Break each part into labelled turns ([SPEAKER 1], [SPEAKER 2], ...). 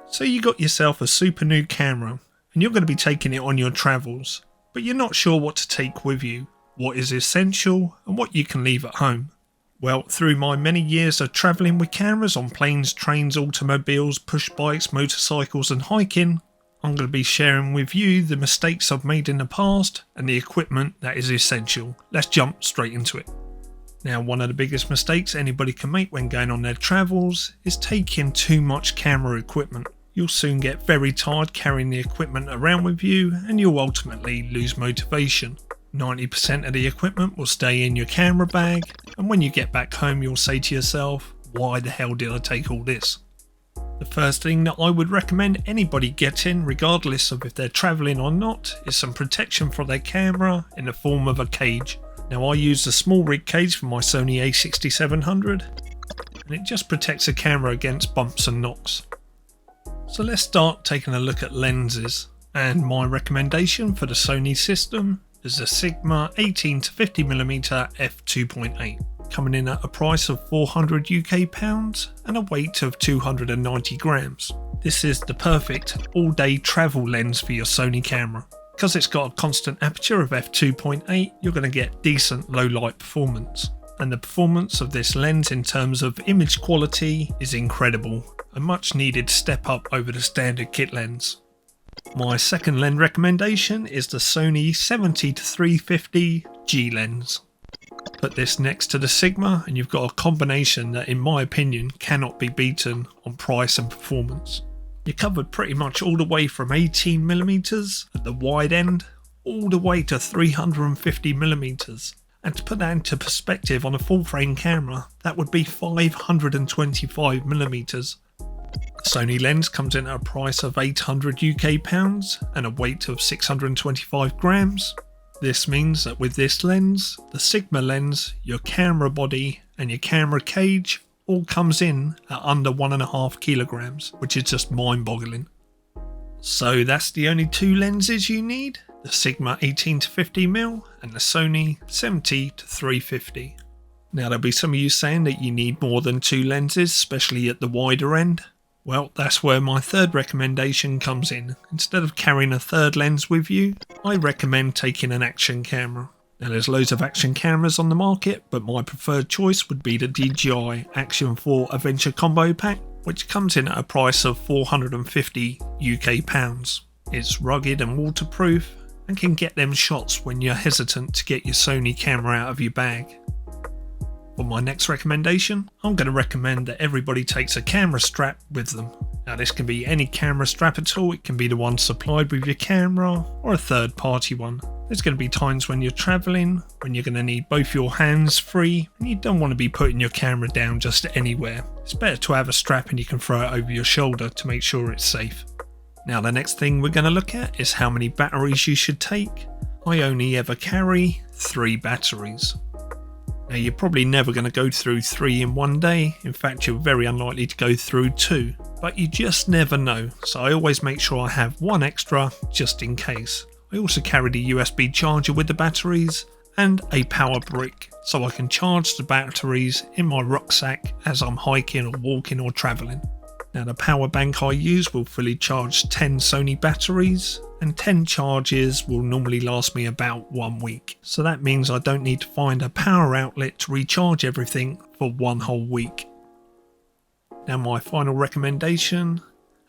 [SPEAKER 1] So you got yourself a super new camera and you're going to be taking it on your travels, but you're not sure what to take with you, what is essential and what you can leave at home. Well, through my many years of travelling with cameras on planes, trains, automobiles, push bikes, motorcycles and hiking, I'm going to be sharing with you the mistakes I've made in the past and the equipment that is essential. Let's jump straight into it. Now, one of the biggest mistakes anybody can make when going on their travels is taking too much camera equipment. You'll soon get very tired carrying the equipment around with you and you'll ultimately lose motivation. 90% of the equipment will stay in your camera bag, and when you get back home you'll say to yourself, why the hell did I take all this? The first thing that I would recommend anybody getting, regardless of if they're travelling or not, is some protection for their camera in the form of a cage. Now, I use a small rig cage for my Sony A6700 and it just protects the camera against bumps and knocks. So let's start taking a look at lenses, and my recommendation for the Sony system is the Sigma 18-50mm f2.8, coming in at a price of 400 UK pounds and a weight of 290 grams. This is the perfect all-day travel lens for your Sony camera. Because it's got a constant aperture of f2.8, you're going to get decent low light performance. And the performance of this lens in terms of image quality is incredible, a much needed step up over the standard kit lens. My second lens recommendation is the Sony 70-350 G lens. Put this next to the Sigma and you've got a combination that in my opinion cannot be beaten on price and performance. You're covered pretty much all the way from 18mm at the wide end all the way to 350mm, and to put that into perspective on a full frame camera that would be 525mm. The Sony lens comes in at a price of 800 UK pounds and a weight of 625 grams. This means that with this lens, the Sigma lens, your camera body and your camera cage all comes in at under 1.5 kilograms, which is just mind-boggling. So that's the only two lenses you need, the Sigma 18-50mm and the Sony 70-350. Now, there'll be some of you saying that you need more than two lenses, especially at the wider end. Well, that's where my third recommendation comes in. Instead of carrying a third lens with you, I recommend taking an action camera. Now, there's loads of action cameras on the market, but my preferred choice would be the DJi Action 4 Adventure Combo Pack, which comes in at a price of 450 UK pounds. It's rugged and waterproof and can get them shots when you're hesitant to get your Sony camera out of your bag. For my next recommendation, I'm going to recommend that everybody takes a camera strap with them. Now, this can be any camera strap at all. It can be the one supplied with your camera or a third party one. There's going to be times when you're travelling, when you're going to need both your hands free and you don't want to be putting your camera down just anywhere. It's better to have a strap and you can throw it over your shoulder to make sure it's safe. Now, the next thing we're going to look at is how many batteries you should take. I only ever carry 3 batteries. Now, you're probably never going to go through 3 in one day. In fact, you're very unlikely to go through 2, but you just never know. So I always make sure I have 1 extra just in case. I also carry the USB charger with the batteries and a power brick so I can charge the batteries in my rucksack as I'm hiking or walking or travelling. Now, the power bank I use will fully charge 10 Sony batteries, and 10 charges will normally last me about 1 week. So that means I don't need to find a power outlet to recharge everything for 1 whole week. Now, my final recommendation, and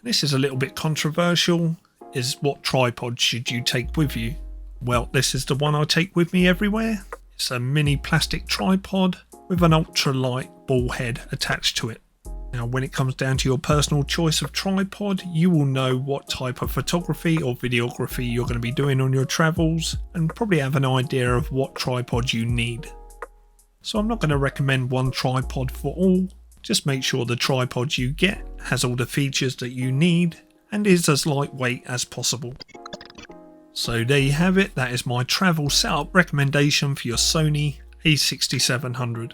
[SPEAKER 1] this is a little bit controversial, is what tripod should you take with you? Well, this is the one I take with me everywhere. It's a mini plastic tripod with an ultralight ball head attached to it. Now, when it comes down to your personal choice of tripod, you will know what type of photography or videography you're going to be doing on your travels and probably have an idea of what tripod you need. So I'm not going to recommend one tripod for all. Just make sure the tripod you get has all the features that you need and is as lightweight as possible. So there you have it. That is my travel setup recommendation for your Sony A6700.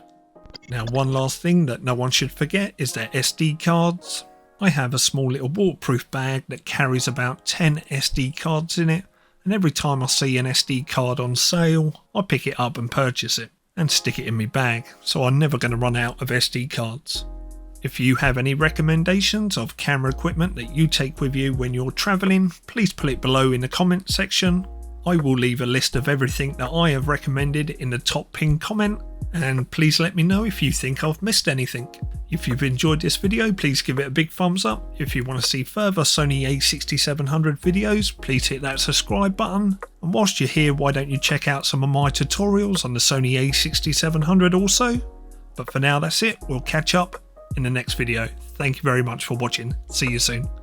[SPEAKER 1] Now, one last thing that no one should forget is their SD cards. I have a small little waterproof bag that carries about 10 SD cards in it, and every time I see an SD card on sale, I pick it up and purchase it and stick it in my bag, so I'm never going to run out of SD cards. If you have any recommendations of camera equipment that you take with you when you're travelling, please put it below in the comment section. I will leave a list of everything that I have recommended in the top pinned comment, and please let me know if you think I've missed anything. If you've enjoyed this video, please give it a big thumbs up. If you want to see further Sony A6700 videos, please hit that subscribe button. And whilst you're here, why don't you check out some of my tutorials on the Sony A6700 also? But for now, that's it. We'll catch up in the next video. Thank you very much for watching. See you soon.